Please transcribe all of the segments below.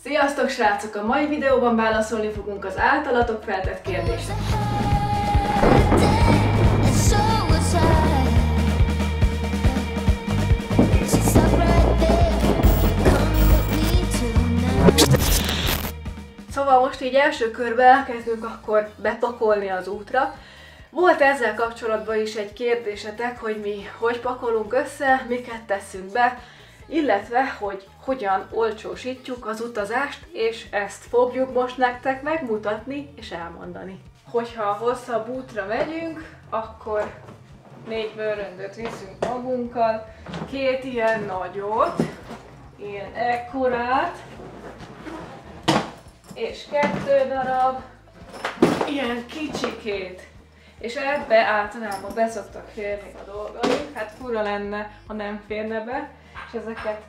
Sziasztok srácok! A mai videóban válaszolni fogunk az általatok feltett kérdésre. Szóval most így első körbe elkezdünk akkor bepakolni az útra. Volt ezzel kapcsolatban is egy kérdésetek, hogy mi hogy pakolunk össze, miket teszünk be, illetve hogy hogyan olcsósítjuk az utazást, és ezt fogjuk most nektek megmutatni és elmondani. Hogyha hosszabb útra megyünk, akkor 4 bőröndöt viszünk magunkkal, 2 ilyen nagyot, ilyen ekkorát, és 2 darab ilyen kicsikét. És ebbe általában beszoktak férni a dolgaink, hát fura lenne, ha nem férne be, és ezeket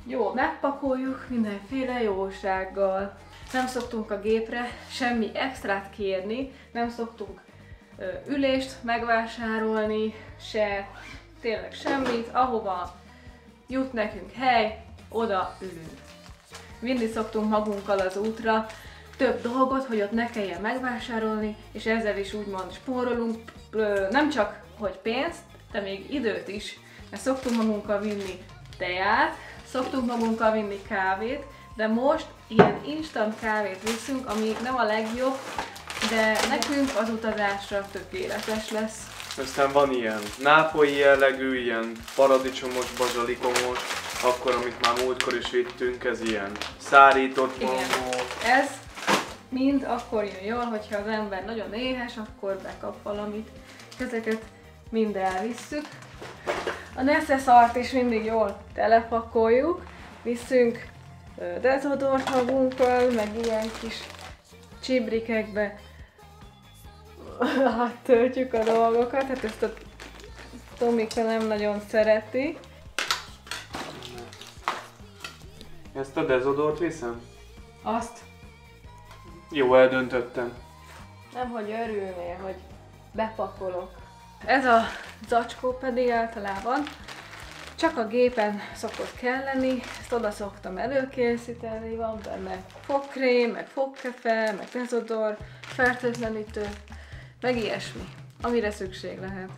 jól megpakoljuk mindenféle jósággal. Nem szoktunk a gépre semmi extrát kérni, nem szoktunk ülést megvásárolni, se tényleg semmit, ahova jut nekünk hely, oda ülünk. Vinni szoktunk magunkkal az útra több dolgot, hogy ott ne kelljen megvásárolni, és ezzel is úgymond spórolunk, nem csak hogy pénzt, de még időt is, mert szoktunk magunkkal vinni teját, szoktunk magunkkal vinni kávét, de most ilyen instant kávét viszünk, ami nem a legjobb, de nekünk az utazásra tökéletes lesz. Aztán van ilyen nápolyi jellegű, ilyen paradicsomos, bazsalikomos, akkor amit már múltkor is vittünk, ez ilyen szárított mangó. Ez mind akkor jön jól, hogyha az ember nagyon éhes, akkor bekap valamit. Ezeket mind elvisszük. A neceszart is mindig jól telepakoljuk, viszünk dezodort magunkkal, meg ilyen kis csibrikekbe áttöltjük a dolgokat, hát ezt a Tomika nem nagyon szereti. Ezt a dezodort viszem? Azt Jó, eldöntöttem. nemhogy örülnél, hogy bepakolok. Ez a zacskó pedig általában csak a gépen szokott kelleni, ezt oda szoktam előkészíteni, van benne fogkrém, meg fogkefe, meg dezodor, fertőtlenítő, meg ilyesmi, amire szükség lehet.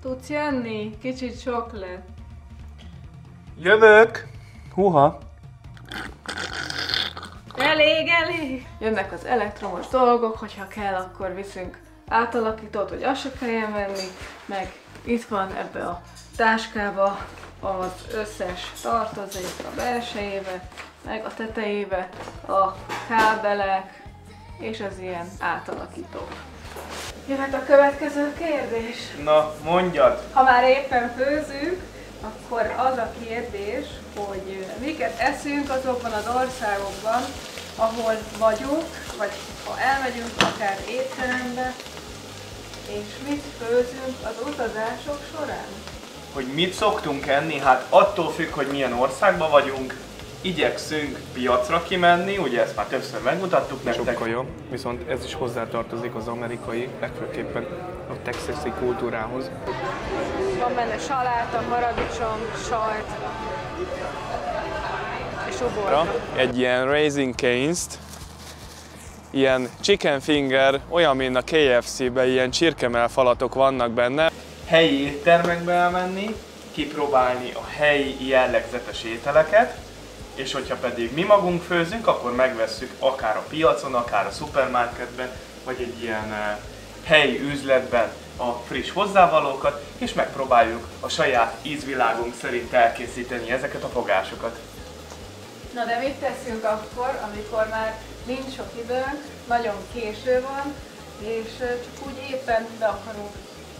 Tudsz jönni? Kicsit sok lett. Jövök! Húha! Elég! Jönnek az elektromos dolgok, hogyha kell, akkor viszünk átalakítót, hogy azt se kelljen venni, meg itt van ebbe a táskába az összes tartozék a belsejébe, meg a tetejébe, a kábelek és az ilyen átalakítók. Jöhet a következő kérdés. Na, mondjad! Ha már éppen főzünk, akkor az a kérdés, hogy miket eszünk azokban az országokban, ahol vagyunk, vagy ha elmegyünk akár étterembe, és mit főzünk az utazások során? Hogy mit szoktunk enni? Hát attól függ, hogy milyen országban vagyunk. Igyekszünk piacra kimenni, ugye ezt már többször megmutattuk nektek. Sokkal jobb, viszont ez is hozzátartozik az amerikai, legfőképpen a texasi kultúrához. Van benne saláta, paradicsom, sajt és uborka. Egy ilyen Raising Cane's-t, ilyen chicken finger, olyan, mint a KFC-ben, ilyen csirkemelfalatok vannak benne. Helyi éttermekbe elmenni, kipróbálni a helyi jellegzetes ételeket, és hogyha pedig mi magunk főzünk, akkor megvesszük akár a piacon, akár a szupermarketben, vagy egy ilyen helyi üzletben a friss hozzávalókat, és megpróbáljuk a saját ízvilágunk szerint elkészíteni ezeket a fogásokat. Na de mit teszünk akkor, amikor már nincs sok időnk, nagyon késő van, és csak úgy éppen be akarunk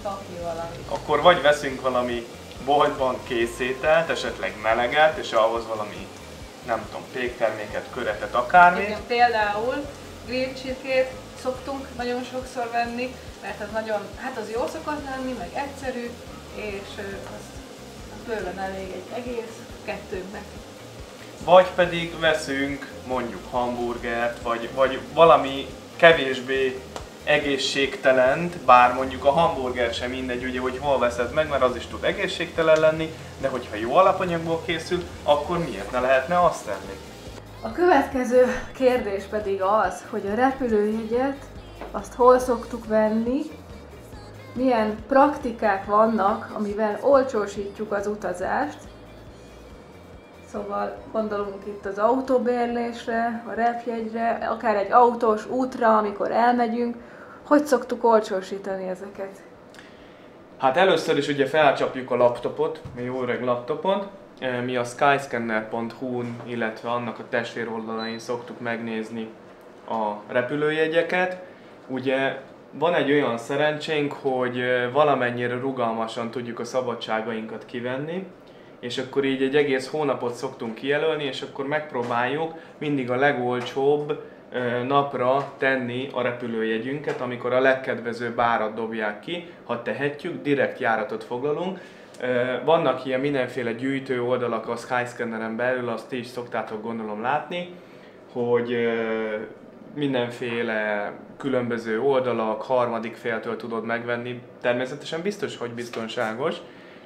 kapni valamit? Akkor vagy veszünk valami boltban készételt, esetleg meleget, és ahhoz valami, nem tudom, pékterméket, köretet, akármit. Igen, például grill csirkét szoktunk nagyon sokszor venni, mert az nagyon, hát az jó szokott lenni, meg egyszerű, és az bőven elég egy egész kettőnknek. Vagy pedig veszünk mondjuk hamburgert, vagy valami kevésbé egészségtelent, bár mondjuk a hamburger sem mindegy, ugye, hogy hol veszed meg, mert az is tud egészségtelen lenni, de hogyha jó alapanyagból készül, akkor miért ne lehetne azt tenni? A következő kérdés pedig az, hogy a repülőjegyet azt hol szoktuk venni, milyen praktikák vannak, amivel olcsósítjuk az utazást. Szóval gondolunk itt az autóbérlésre, a repjegyre, akár egy autós útra, amikor elmegyünk. Hogy szoktuk olcsósítani ezeket? Hát először is ugye felcsapjuk a laptopot, a jó öreg laptopon. Mi a skyscanner.hu-n, illetve annak a testvéroldalain szoktuk megnézni a repülőjegyeket. Ugye van egy olyan szerencsénk, hogy valamennyire rugalmasan tudjuk a szabadságainkat kivenni, és akkor így egy egész hónapot szoktunk kijelölni, és akkor megpróbáljuk mindig a legolcsóbb napra tenni a repülőjegyünket, amikor a legkedvezőbb árat dobják ki, ha tehetjük, direkt járatot foglalunk. Vannak ilyen mindenféle gyűjtő oldalak a Skyscanneren belül, azt ti is szoktátok gondolom látni, hogy mindenféle különböző oldalak, harmadik féltől tudod megvenni. Természetesen biztos, hogy biztonságos,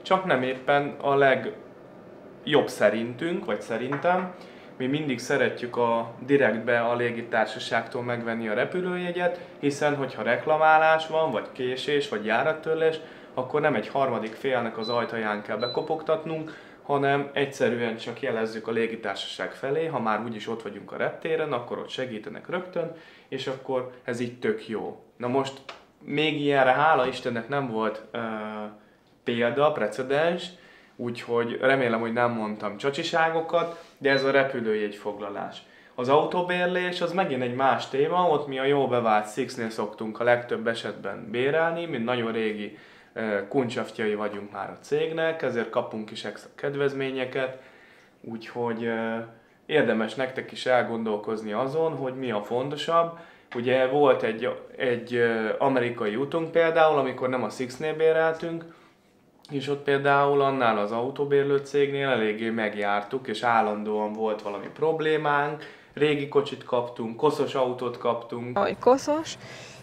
csak nem éppen a legjobb szerintünk, vagy szerintem. Mi mindig szeretjük direktbe a légitársaságtól megvenni a repülőjegyet, hiszen hogyha reklamálás van, vagy késés, vagy járattörlés, akkor nem egy harmadik félnek az ajtaján kell bekopogtatnunk, hanem egyszerűen csak jelezzük a légitársaság felé, ha már úgyis ott vagyunk a reptéren, akkor ott segítenek rögtön, és akkor ez így tök jó. Na most még ilyenre hála Istennek nem volt példa, precedens, úgyhogy remélem, hogy nem mondtam csacsiságokat, de ez a repülőjegyfoglalás. Az autóbérlés az megint egy más téma, ott mi a jó bevált Sixnél szoktunk a legtöbb esetben bérelni, mint nagyon régi kuncsaftjai vagyunk már a cégnek, ezért kapunk is extra kedvezményeket, úgyhogy érdemes nektek is elgondolkozni azon, hogy mi a fontosabb. Ugye volt egy amerikai útunk például, amikor nem a Sixnél béreltünk, és ott például annál az autóbérlő cégnél eléggé megjártuk, és állandóan volt valami problémánk, régi kocsit kaptunk, koszos autót kaptunk. Ahogy koszos,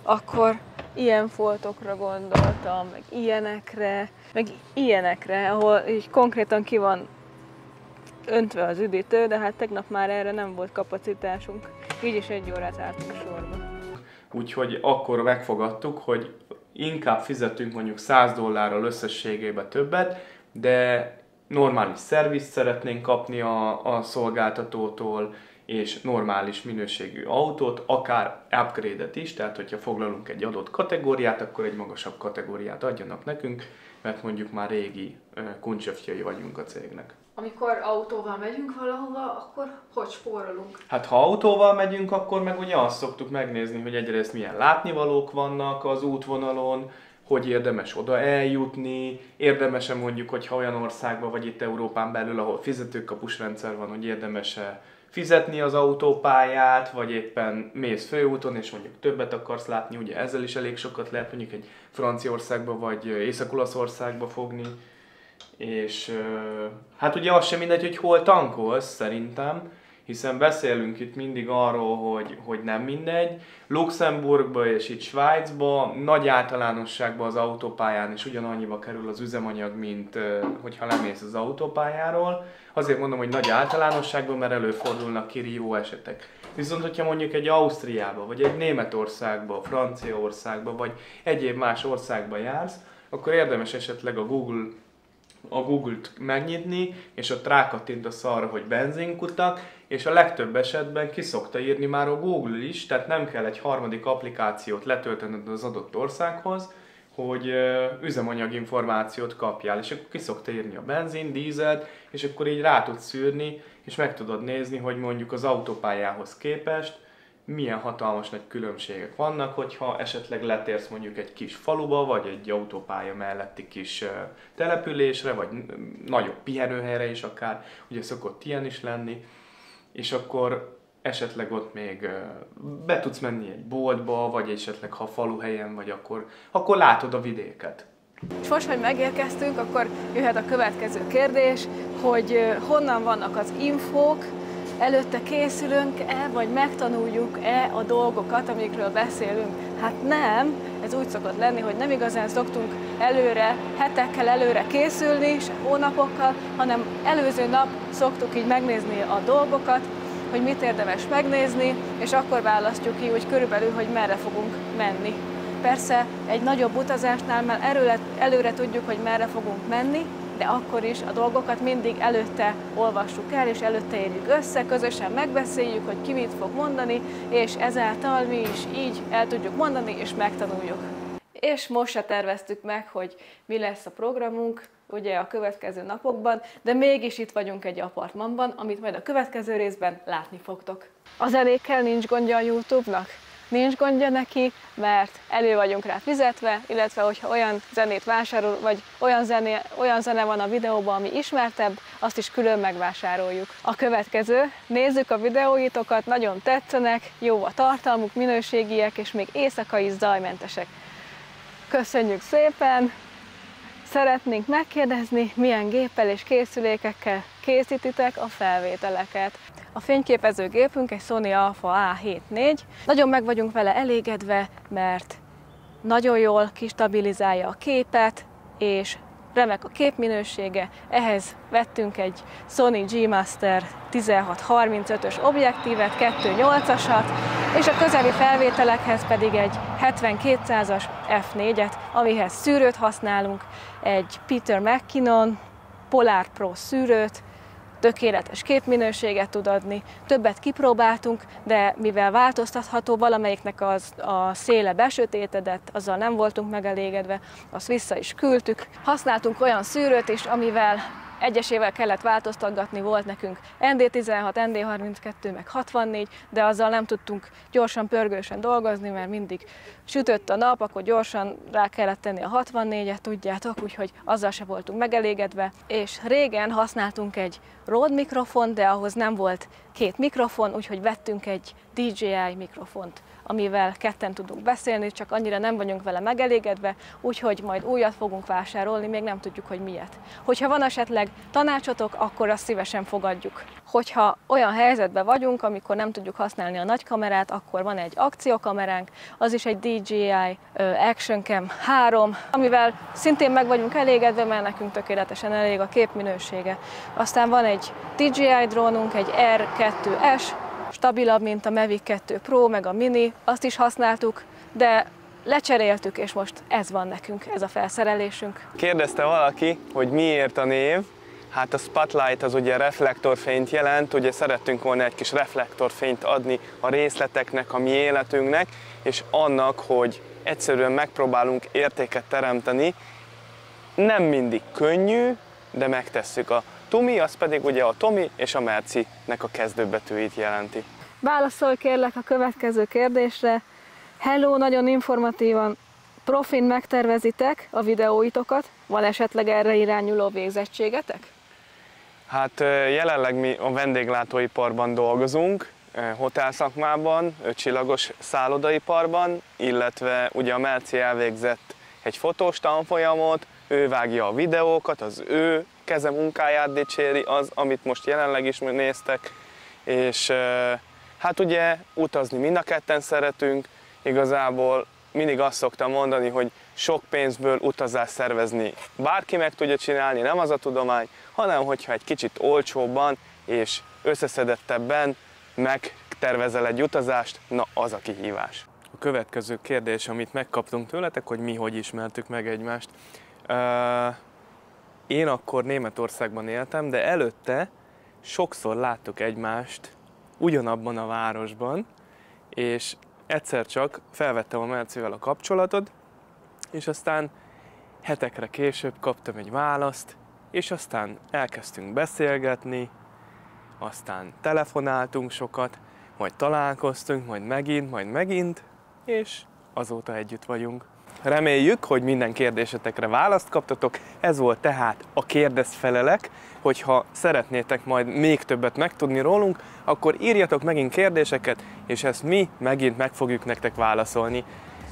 akkor ilyen foltokra gondoltam, meg ilyenekre, ahol így konkrétan ki van öntve az üdítő, de hát tegnap már erre nem volt kapacitásunk. Így is 1 órát álltunk sorba. Úgyhogy akkor megfogadtuk, hogy inkább fizetünk mondjuk $100 összességében többet, de normális szervizt szeretnénk kapni a szolgáltatótól, és normális minőségű autót, akár upgrade-et is, tehát hogyha foglalunk egy adott kategóriát, akkor egy magasabb kategóriát adjanak nekünk, mert mondjuk már régi kuncsöftjei vagyunk a cégnek. Amikor autóval megyünk valahova, akkor hogy spórolunk? Hát ha autóval megyünk, akkor meg ugye azt szoktuk megnézni, hogy egyrészt milyen látnivalók vannak az útvonalon, hogy érdemes oda eljutni, érdemes-e mondjuk, hogyha olyan országban vagy itt Európán belül, ahol fizetőkapus rendszer van, hogy érdemes-e fizetni az autópályát, vagy éppen mész főúton, és mondjuk többet akarsz látni, ugye ezzel is elég sokat lehet mondjuk egy Franciaországba vagy Észak-Olaszországba fogni. És hát ugye az sem mindegy, hogy hol tankolsz szerintem, hiszen beszélünk itt mindig arról, hogy nem mindegy. Luxemburgba és itt Svájcba nagy általánosságban az autópályán is ugyanannyiba kerül az üzemanyag, mint hogyha lemész az autópályáról. Azért mondom, hogy nagy általánosságban, mert előfordulnak kirívó esetek. Viszont, hogyha mondjuk egy Ausztriába, vagy egy Németországba, Franciaországba, vagy egyéb más országba jársz, akkor érdemes esetleg a Google-t megnyitni, és ott rákattintasz arra, hogy benzinkutak, és a legtöbb esetben ki szokta írni már a Google is, tehát nem kell egy harmadik applikációt letöltened az adott országhoz, hogy üzemanyag információt kapjál, és akkor ki szokta írni a benzin, dízelt, és akkor így rá tudsz szűrni, és meg tudod nézni, hogy mondjuk az autópályához képest milyen hatalmas nagy különbségek vannak, hogyha esetleg letérsz mondjuk egy kis faluba, vagy egy autópálya melletti kis településre, vagy nagyobb pihenőhelyre is akár, ugye szokott ilyen is lenni, és akkor esetleg ott még be tudsz menni egy boltba, vagy esetleg ha faluhelyen vagy, akkor látod a vidéket. És most, hogy megérkeztünk, akkor jöhet a következő kérdés, hogy honnan vannak az infók, előtte készülünk-e, vagy megtanuljuk-e a dolgokat, amikről beszélünk. Hát nem, ez úgy szokott lenni, hogy nem igazán szoktunk előre, hetekkel előre készülni, se hónapokkal, hanem előző nap szoktuk így megnézni a dolgokat, hogy mit érdemes megnézni, és akkor választjuk ki úgy körülbelül, hogy merre fogunk menni. Persze egy nagyobb utazásnál már előre tudjuk, hogy merre fogunk menni, de akkor is a dolgokat mindig előtte olvassuk el, és előtte érjük össze, közösen megbeszéljük, hogy ki mit fog mondani, és ezáltal mi is így el tudjuk mondani, és megtanuljuk. És most se terveztük meg, hogy mi lesz a programunk, ugye a következő napokban, de mégis itt vagyunk egy apartmanban, amit majd a következő részben látni fogtok. A zenékkel nincs gondja a YouTube-nak? Nincs gondja neki, mert elő vagyunk rá fizetve, illetve hogyha olyan zenét vásárol, vagy olyan zene van a videóban, ami ismertebb, azt is külön megvásároljuk. A következő, nézzük a videóitokat, nagyon tetszenek, jó a tartalmuk, minőségiek, és még éjszaka is zajmentesek. Köszönjük szépen! Szeretnénk megkérdezni, milyen géppel és készülékekkel készítitek a felvételeket. A fényképezőgépünk egy Sony Alpha A7 IV. Nagyon meg vagyunk vele elégedve, mert nagyon jól kistabilizálja a képet, és remek a képminősége. Ehhez vettünk egy Sony G Master 16-35-ös objektívet, 2.8-asat, és a közeli felvételekhez pedig egy 7200-as F4-et, amihez szűrőt használunk, egy Peter McKinnon Polar Pro szűrőt, tökéletes képminőséget tud adni. Többet kipróbáltunk, de mivel változtatható, valamelyiknek a széle besötétedett, azzal nem voltunk megelégedve, azt vissza is küldtük. Használtunk olyan szűrőt is, amivel egyesével kellett változtatgatni, volt nekünk ND16, ND32, meg 64, de azzal nem tudtunk gyorsan, pörgősen dolgozni, mert mindig sütött a nap, akkor gyorsan rá kellett tenni a 64-et, tudjátok, úgyhogy azzal se voltunk megelégedve. És régen használtunk egy Rode mikrofont, de ahhoz nem volt két mikrofon, úgyhogy vettünk egy DJI mikrofont, amivel ketten tudunk beszélni, csak annyira nem vagyunk vele megelégedve, úgyhogy majd újat fogunk vásárolni, még nem tudjuk, hogy miért. Hogyha van esetleg tanácsotok, akkor azt szívesen fogadjuk. Hogyha olyan helyzetben vagyunk, amikor nem tudjuk használni a nagy kamerát, akkor van egy akciókameránk, az is egy DJI Action Cam 3, amivel szintén meg vagyunk elégedve, mert nekünk tökéletesen elég a képminősége. Aztán van egy DJI drónunk, egy R2S, stabilabb, mint a Mavic 2 Pro, meg a Mini, azt is használtuk, de lecseréltük, és most ez van nekünk, ez a felszerelésünk. Kérdezte valaki, hogy miért a név. Hát a spotlight az ugye reflektorfényt jelent, ugye szerettünk volna egy kis reflektorfényt adni a részleteknek, a mi életünknek, és annak, hogy egyszerűen megpróbálunk értéket teremteni. Nem mindig könnyű, de megtesszük. A Tumi, az pedig ugye a Tomi és a Merci-nek a kezdőbetűit jelenti. Válaszolj kérlek a következő kérdésre. Hello, nagyon informatívan, profin megtervezitek a videóitokat? Van esetleg erre irányuló végzettségetek? Hát jelenleg mi a vendéglátóiparban dolgozunk, hotelszakmában, 5 csillagos szállodaiparban, illetve ugye a Merci elvégzett egy fotós tanfolyamot, ő vágja a videókat, az ő keze munkáját dicséri az, amit most jelenleg is néztek, és hát ugye utazni mind a ketten szeretünk, igazából mindig azt szoktam mondani, hogy sok pénzből utazást szervezni bárki meg tudja csinálni, nem az a tudomány, hanem hogyha egy kicsit olcsóbban és összeszedettebben megtervezel egy utazást, na az a kihívás. A következő kérdés, amit megkaptunk tőletek, hogy mi hogy ismertük meg egymást. Én akkor Németországban éltem, de előtte sokszor láttuk egymást ugyanabban a városban, és egyszer csak felvettem a Mercivel a kapcsolatot, és aztán hetekre később kaptam egy választ, és aztán elkezdtünk beszélgetni, aztán telefonáltunk sokat, majd találkoztunk, majd megint, és azóta együtt vagyunk. Reméljük, hogy minden kérdésetekre választ kaptatok. Ez volt tehát a kérdezfelelek. Hogyha szeretnétek majd még többet megtudni rólunk, akkor írjatok megint kérdéseket, és ezt mi megint meg fogjuk nektek válaszolni.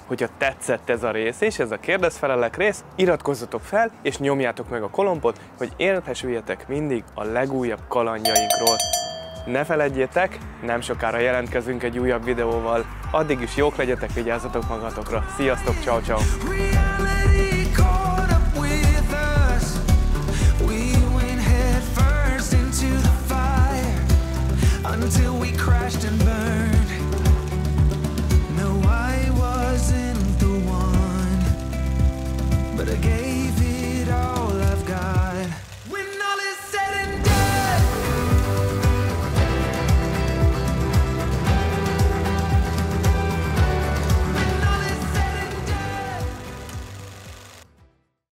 Hogyha tetszett ez a rész és ez a kérdezfelelek rész, iratkozzatok fel, és nyomjátok meg a kolompot, hogy értesüljetek mindig a legújabb kalandjainkról. Ne feledjétek, nem sokára jelentkezünk egy újabb videóval. Addig is jók legyetek, vigyázzatok magatokra. Sziasztok, ciao ciao.